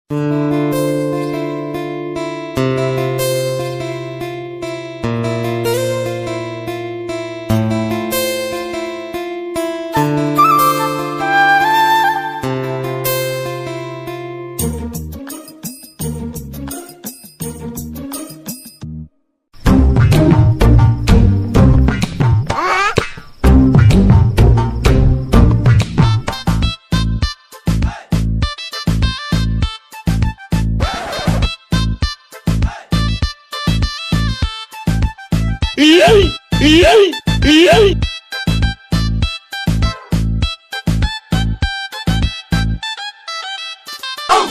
Oh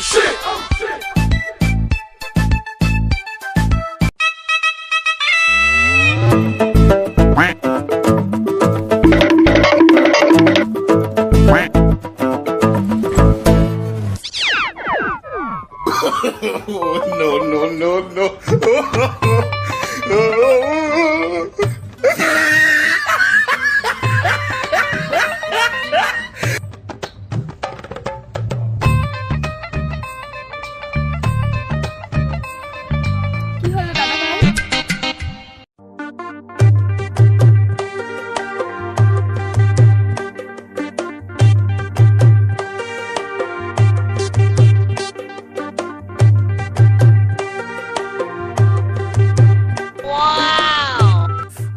shit! No. কি হলো দাদা ভাই?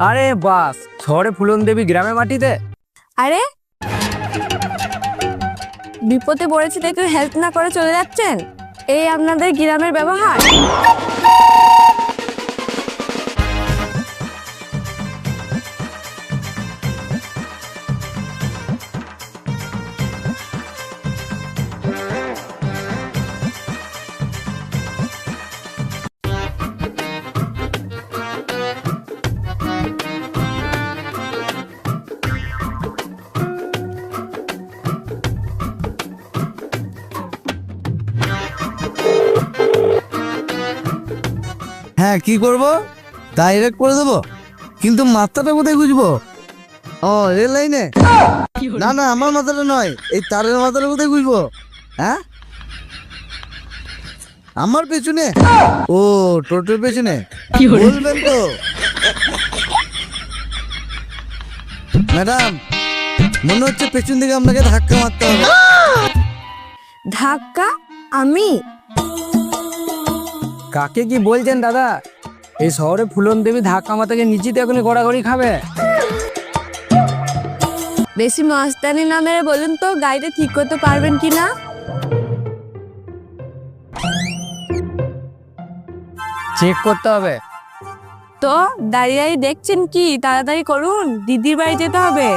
আরে বাস, শহরে ফুলন দেবী গ্রামে মাটিতে। আরে বিপদে পড়েছে তাই কেউ হেল্প না করে চলে যাচ্ছেন? এই আপনাদের গ্রামের ব্যবহার? হ্যাঁ, কি করব? ডাইরেক্ট করে দেবো, কিন্তু মাথাটা কোথায় খুঁজবো? ও, রেল লাইনে? না, আমার মাথাটা নয়, এই তারের মাথাটা কোথায় খুঁজবো? হ্যাঁ, আমার পেছনে? ও, টোটোর পেছনে বলবেন তো? ম্যাডাম, মনে হচ্ছে পেছন দিকে আপনাকে ধাক্কা মারতে হবে। ধাক্কা? আমি? কাকে কি বলছেন দাদা? এই শহরে ফুলন দেবী ধাক্কা মাতাকে নিচিতে এখনই গড়াগড়ি খাবে। বেশি মাস্তানি না মেরে বলুন তো গাড়িটা ঠিক করতে পারবেন কি না? চেক করতে হবে। তো দাঁড়িয়ে দেখছেন কি? তাড়াতাড়ি করুন, দিদির বাড়ি যেতে হবে।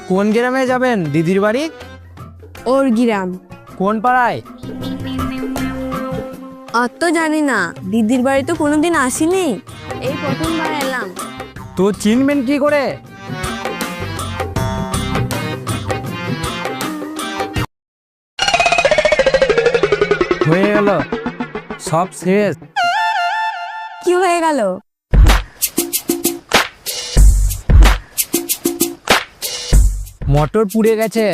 কোন গ্রামে যাবেন দিদির বাড়ি? ওর গ্রাম। কোন পাড়ায়? অত জানি না, দিদির বাড়ি তো কোনোদিন আসিনি, এই প্রথমবার এলাম। তো চিনবেন কি করে? হয়ে গেল, সব শেষ। কি হয়ে গেল? মোটর পুড়ে গেছে।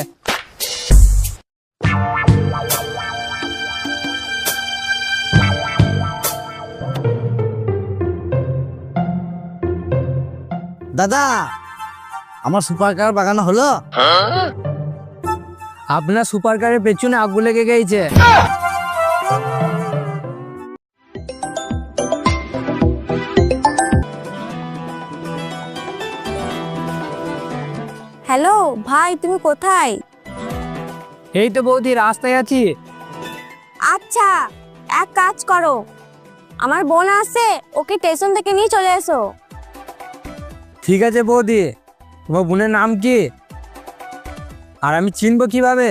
দাদা, আমার সুপার কার বাগানো হলো? আপনার সুপার কারের পেছনে আগুন লেগে গেছে। হ্যালো ভাই, তুমি কোথায়? এই তো বৌদি, রাস্তায় আছি। আচ্ছা, এক কাজ করো, আমার বোন আছে, ওকে স্টেশন থেকে নিয়ে চলে এসো। ঠিক আছে বৌদি, তোমার বোনের নাম কি? আর আমি চিনবো কিভাবে?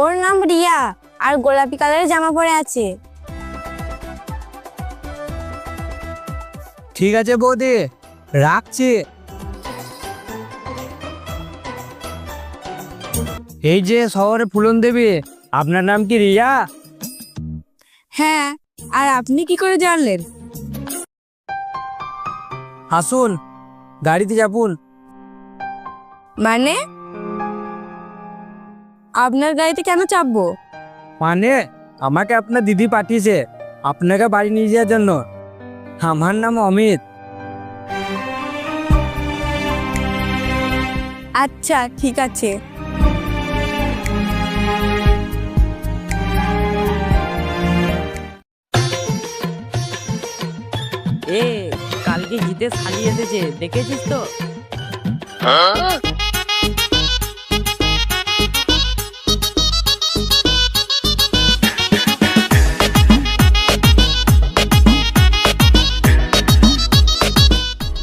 ওর নাম রিয়া, আর গোলাপি কালারের জামা পরে আছে। ঠিক আছে বৌদি, রাখছি। এই যে শহরে ফুলন দেবী, আপনার নাম কি রিয়া? হ্যাঁ, আর আপনি কি করে জানলেন? আসুন, গাড়িতে চাপুন। মানে আপনার গাড়িতে কেন চাপবো? মানে আমাকে আপনার দিদি পাঠিয়েছে আপনাকে বাড়ি নিয়ে যাওয়ার জন্য। আমার নাম অমিত। আচ্ছা ঠিক আছে। এ কালকে জিতে শালি এসেছে, দেখেছিস তো?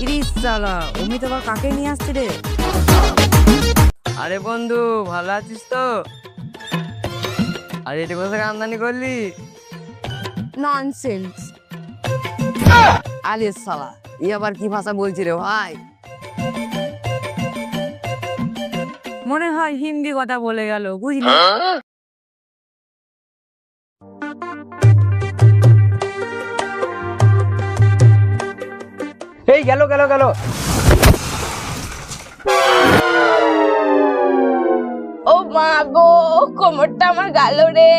ইরিস শালা, অমিত আবার কাকে নিয়ে আসছে রে? আরে বন্ধু, ভালো আছিস তো? আরে এটা কোথা থেকে আমদানি করলি? ননসেন্স। আরে শালা, ই আবার কি ভাষা বলছি রে ভাই? মনে হয় হিন্দি কথা বলে গেল, বুঝলি? এই গেল গেল গেল। ও মা গো, কোমরটা আমার গেল রে।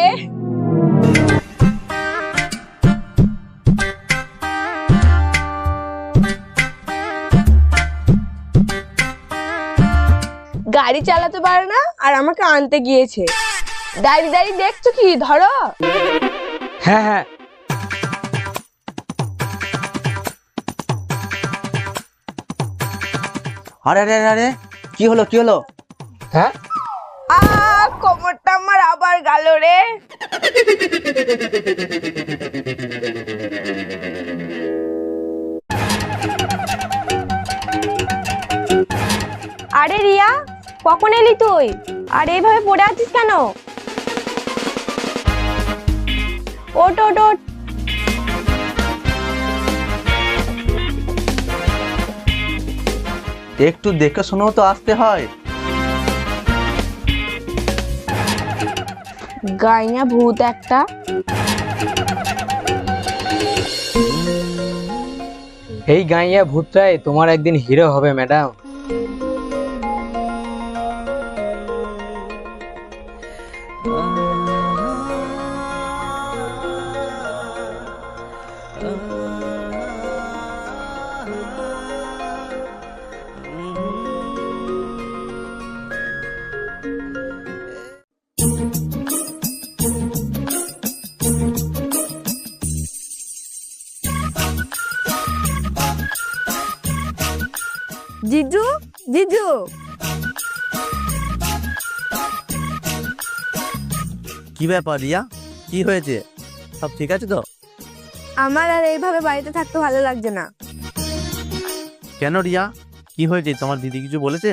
গাড়ি চালাতে পারে না আর আমাকে আনতে গিয়েছে। দাঁড়িয়ে দাঁড়িয়ে দেখছো কি? ধরো। হ্যাঁ হ্যাঁ। আরে আরে আরে আরে, কি হলো কি হলো? হ্যাঁ, কোমরটা আমার আবার গেল রে। আরে রিয়া, কখন এলি তুই? আর এইভাবে পড়ে আছিস কেন? ওঠ ওঠ ওঠ। একটু দেখে শুনেও তো আসতে হয়। গাইনা ভূত একটা। এই গাইয়া ভূতটাই তোমার একদিন হিরো হবে ম্যাডাম। জিজু জিজু, কি ব্যাপার রিয়া, কি হয়েছে? সব ঠিক আছে তো? আমার আর এইভাবে বাড়িতে থাকতে ভালো লাগছে না। কেন রিয়া, কি হয়েছে? তোমার দিদি কিছু বলেছে?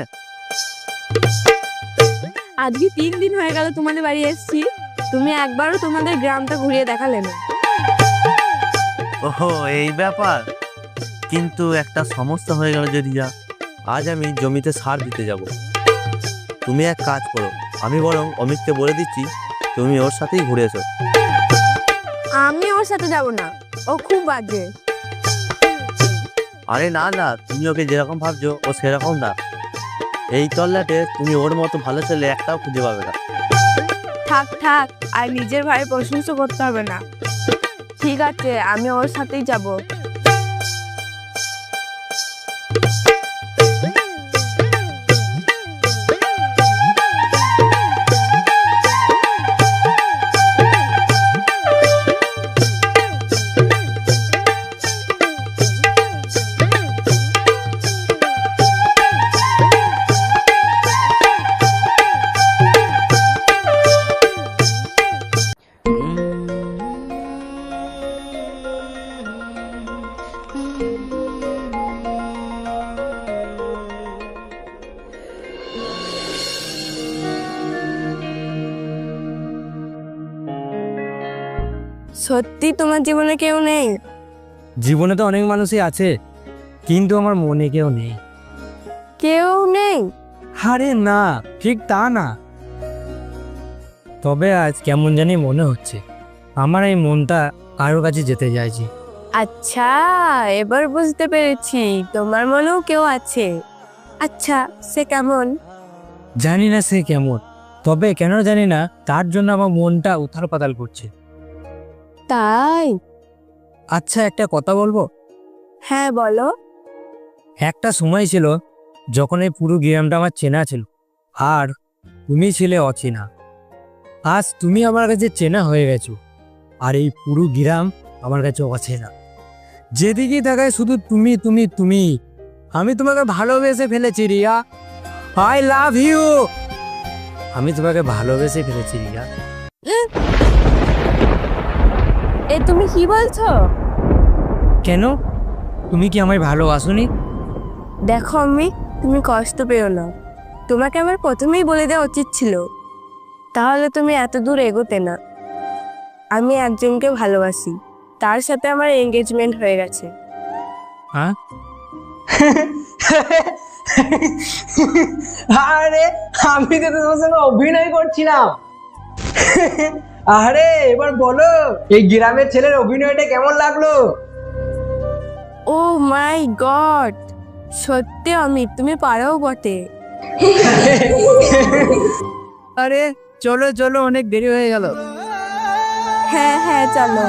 আজকে 3 দিন হয়ে গেল তোমাদের বাড়ি এসেছি, তুমি একবারও তোমাদের গ্রামটা ঘুরিয়ে দেখালে না। ওহো, এই ব্যাপার। কিন্তু একটা সমস্যা হয়ে গেল যে রিয়া, আজ আমি জমিতে সার দিতে যাব। তুমি এক কাজ করো, আমি বরং অমিতকে বলে দিচ্ছি তুমি ওর সাথেই ঘুরে এসো। আমি ওর সাথে যাব না, ও খুব বাজে। আরে না না, তুমি ওকে যেরকম ভাবছো ও সেরকম না। এই তল্লাটে তুমি ওর মতো ভালো ছেলে একটাও খুঁজে পাবে না। থাক থাক, আর নিজের ভাইয়ের প্রশংসা করতে হবে না। ঠিক আছে, আমি ওর সাথেই যাব। সত্যি তোমার জীবনে কেউ নেই? জীবনে তো অনেক মানুষই আছে, কিন্তু আমার মনে কেউ নেই। কেউ নেই? আরে না, ঠিক তা না। তবে আজ কেমন জানি মনে হচ্ছে আমার এই মনটা কারোর কাছে যেতে চাইছি। আচ্ছা, এবার বুঝতে পেরেছি তোমার মনেও কেউ আছে। আচ্ছা, সে কেমন? জানি না সে কেমন, তবে কেন জানি না তার জন্য আমার মনটা উথাল পাতাল করছে। তাই? আচ্ছা, একটা কথা বলবো? হ্যাঁ, বলো। একটা সময় ছিল যখন এই পুরো গ্রামটা আমার চেনা ছিল, আর তুমি ছিলে অচেনা। আজ তুমি আমার কাছে চেনা হয়ে গেছো, আর এই পুরো গ্রাম আমার কাছে অচেনা। যেদিকেই তাকায় শুধু তুমি তুমি তুমি। আমি তোমাকে ভালোবেসে ফেলেছি রিয়া, আই লাভ ইউ। আমি তোমাকে ভালোবেসে ফেলেছি রিয়া। এ তুমি কি বলছো? কেন, তুমি কি আমায় ভালোবাসোনি? দেখো আমি, তুমি কষ্ট পেও না। তোমাকে আমার প্রথমেই বলে দেওয়া উচিত ছিল, তাহলে তুমি এত দূর এগোতে না। আমি একজনকে ভালোবাসি, তার সাথে আমার এঙ্গেজমেন্ট হয়ে গেছে। হ্যাঁ? আরে আমি তো তোমার সঙ্গে অভিনয় করছিলাম। আরে এবার বলো, এই গ্রামের ছেলের অভিনয়টা কেমন লাগলো? ও মাই গড, সত্যি অমিত, তুমি পারো বটে। আরে চলো চলো, অনেক দেরি হয়ে গেল। হ্যাঁ হ্যাঁ, চলো।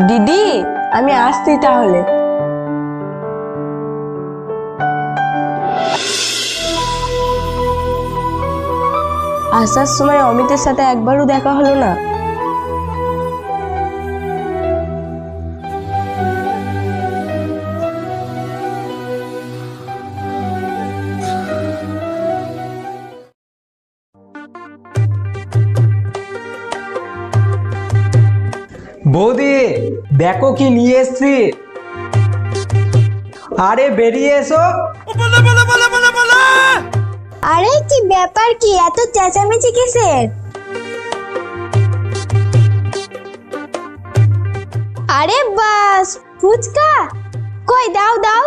দিদি, আমি আসছি তাহলে। আসার সময় অমিতের সাথে একবারও দেখা হলো না। বৌদি, দেখো কি নিয়ে এসছি। আরে বেরিয়ে এসো। আরে কি ব্যাপার, কি এত চেঁচামেচি কিসের? আরে বাস, ফুচকা কই, দাও দাও।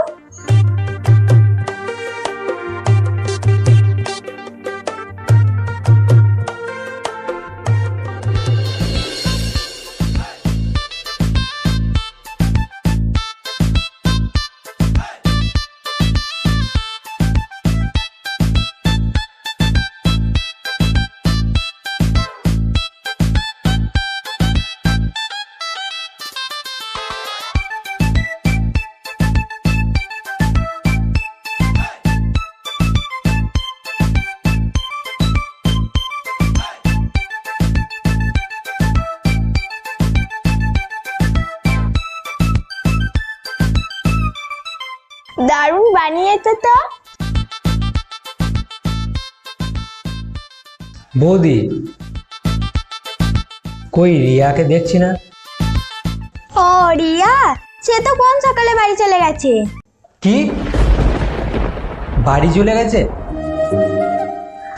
দারুণ বানিয়েছো তো। বৌদি, কই রিয়াকে দেখছি না। ও রিয়া, সে তো কোন সকালে বাড়ি চলে গেছে। কি, বাড়ি চলে গেছে?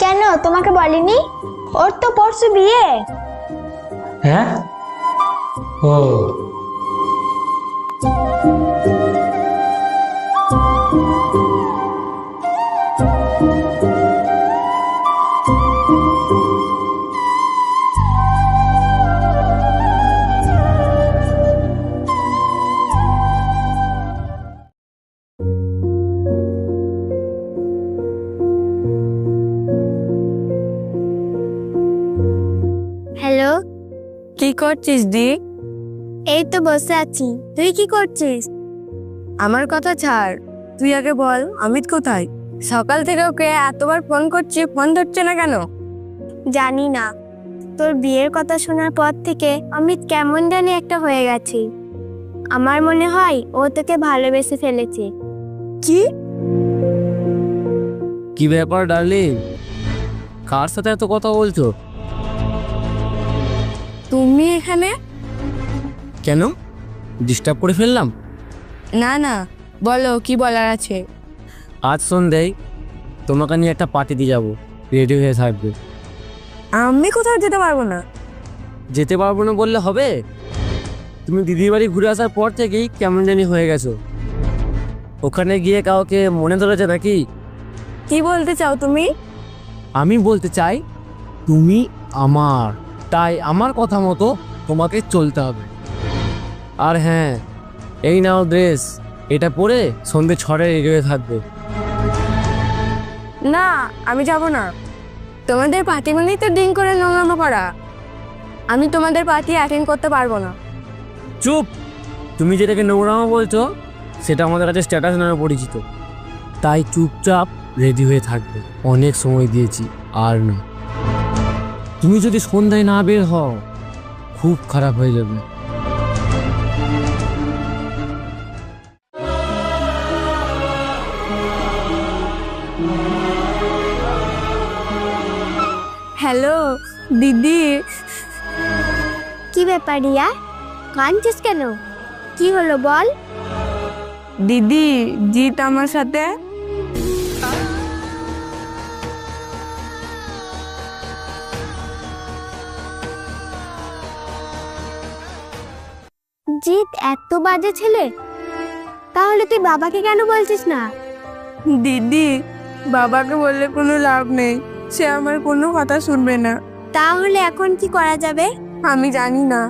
কেন, তোমাকে বলেনি? ওর তো পরশু বিয়ে। হ্যাঁ, ও হ্যালো, কি করছিস দি? এই তো বসে আছি, তুই কি করছিস? আমার কথা ছাড়, তুই আগে বল অমিত কোথায়? সকাল থেকে ওকে এতবার ফোন করছি, ফোন ধরছে না কেন? জানি না। তোর বিয়ের কথা শোনার পর থেকে আমি কেমন জানি একটা হয়ে গেছি। আমার মনে হয় ও তোকে ভালোবেসে ফেলেছে। কি? কি ব্যাপার ডার্লিং, কার সাথে এত কথা বলছো? তুমি এখানে? কেন, ডিস্টার্ব করে ফেললাম? না না, বলো কি বলার আছে। আজ সন্ধ্যায় তোমাকে নিয়ে একটা পার্টিতে যাব, রেডি হয়ে থাকবে। আমি কোথাও যেতে পারবো না। যেতে পারবো না বললে হবে? তুমি দিদির বাড়ি ঘুরে আসার পর থেকেই কেমন জানি হয়ে গেছো। ওখানে গিয়ে কাউকে মনে ধরেছে নাকি? কি বলতে চাও তুমি? আমি বলতে চাই তুমি আমার, তাই আমার কথা মতো তোমাকে চলতে হবে। আর হ্যাঁ, এই নাও ড্রেস, এটা পরে সন্ধ্যে 6টায় রেডি হয়ে থাকবে। না, আমি যাব না। তোমাদের পার্টি মানেই তো ড্রিঙ্ক করে নোংরামো করা। আমি তোমাদের পার্টি অ্যাটেন্ড করতে পারবো না। চুপ! তুমি যেটাকে নোংরামো বলছো সেটা আমাদের কাছে স্ট্যাটাস নামে পরিচিত। তাই চুপচাপ রেডি হয়ে থাকবে। অনেক সময় দিয়েছি, আর না। তুমি যদি সন্ধ্যায় না বের হও খুব খারাপ হয়ে যাবে। হ্যালো দিদি। কি ব্যাপার রিয়া, কাঁদছিস কেন? কি হলো বল। দিদি, জিৎ আমার সাথে। জিৎ এত বাজে ছেলে? তাহলে তুই বাবাকে কেন বলছিস না? দিদি, বাবাকে বললে কোনো লাভ নেই, সে আমার কোনো কথা শুনবে না। তাহলে এখন কি করা যাবে? আমি জানি না।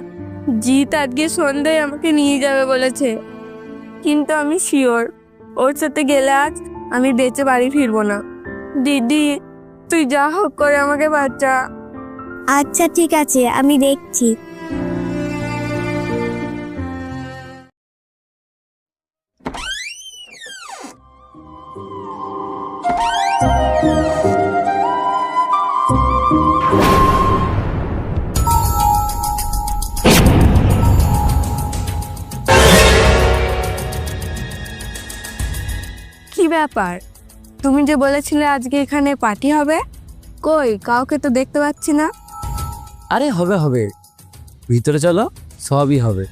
জিৎ আজকে সন্ধ্যায় আমাকে নিয়ে যাবে বলেছে, কিন্তু আমি শিওর ওর সাথে গেলে আজ আমি বেঁচে বাড়ি ফিরবো না। দিদি, তুই যা হোক করে আমাকে বাঁচা। আচ্ছা ঠিক আছে, আমি দেখছি। কি ব্যাপার? তুমি যে বলেছিলে আজকে এখানে পার্টি হবে, কই কাউকে তো দেখতে পাচ্ছি না। আরে হবে হবে, ভিতরে চলো, সবই হবে।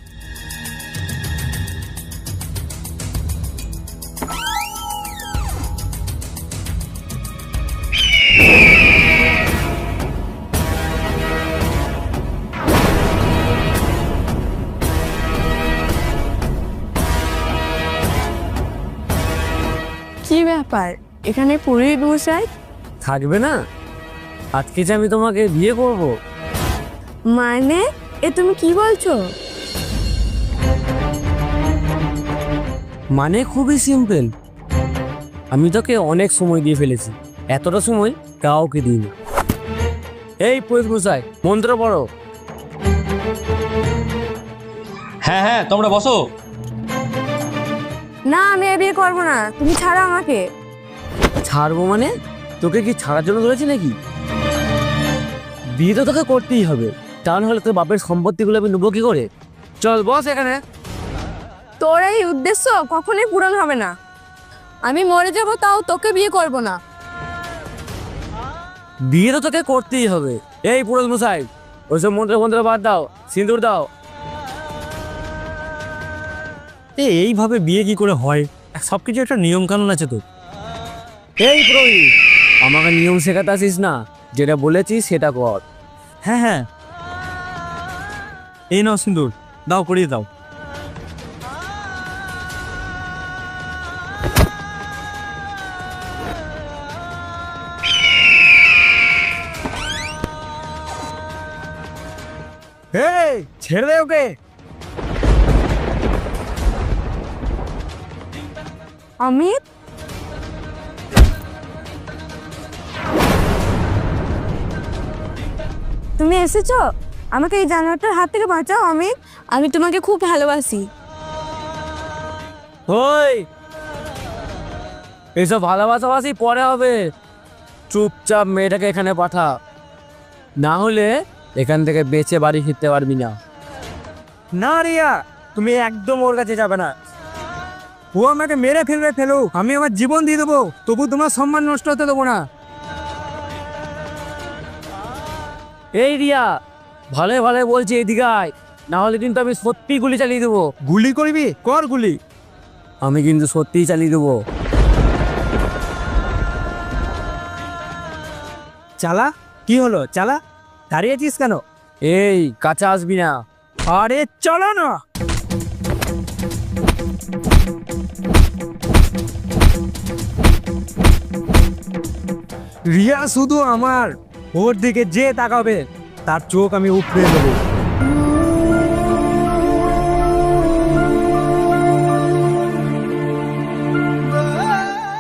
কি ব্যাপার, এখানে পুরোহিত মশাই থাকবে না? আজকে যে আমি তোমাকে বিয়ে করব। মানে এ তুমি কি বলছো? মানে খুবই সিম্পল, আমি তোকে অনেক সময় দিয়ে ফেলেছি, এতটা সময় কাউকে দিইনি। এই পুরোহিত মশাই, মন্ত্র পড়ো। হ্যাঁ হ্যাঁ, তোমরা বসো। না, আমি এ বিয়ে করবো না, তুমি ছাড়ো আমাকে। ছাড়বো মানে? তোকে কি ছাড়ার জন্য ধরেছি নাকি? বিয়ে তো তোকে করতেই হবে, তা নাহলে তোর বাপের সম্পত্তিগুলো আমি নেবো কি করে? চল বস এখানে। তোর এই উদ্দেশ্য কখনোই পূরণ হবে না। আমি মরে যাবো তাও তোকে বিয়ে করব না। বিয়ে তো তোকে করতেই হবে। এই পুরোহিত মশাই, ওইসব মন্ত্র বাদ দাও, সিঁদুর দাও। এইভাবে বিয়ে কি করে হয়? সব কিছু একটা নিয়ম কানুন আছে তো। এই পুরোহিত, আমাকে নিয়ম শেখাতে আসিস না, যেটা বলেছি সেটা কর। হ্যাঁ হ্যাঁ, এই নাও সিন্দুর, দাও পরিয়ে দাও। এই ছেড়ে দে ওকে। অমিত, তুমি এসেছো? আমাকে এই জানোয়ারটার হাত থেকে বাঁচাও অমিত। আমি তোমাকে খুব ভালোবাসি। ওই এইসব ভালোবাসাবাসি পরে হবে, চুপচাপ মেয়েটাকে এখানে পাঠা, না হলে এখান থেকে বেঁচে বাড়ি ফিরতে পারবি না। না রিয়া, তুমি একদম ওর কাছে যাবে না। ও আমাকে মেরে ফেলো, আমি আমার জীবন দিয়ে দেবো, তবু তোমার সম্মান নষ্ট হতে দেবো না। এই রিয়া, ভালো ভালো বলছি এদিকে আয়, না হলে কিন্তু আমি সত্যি গুলি চালিয়ে দেবো। গুলি করবি? কর গুলি। আমি কিন্তু সত্যিই চালিয়ে দেবো। চালা। কি হলো, চালা। দাঁড়িয়ে আছিস কেন? এই কাছে আসবি না। আরে চলো না। রিয়া শুধু আমার, ওর দিকে যে তাকাবে তার চোখ আমি উপড়ে দেবো।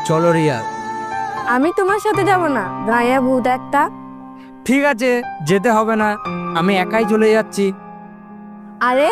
চলো রিয়া। আমি তোমার সাথে যাব না, গায়া ভূত একটা। ঠিক আছে, যেতে হবে না, আমি একাই চলে যাচ্ছি। আরে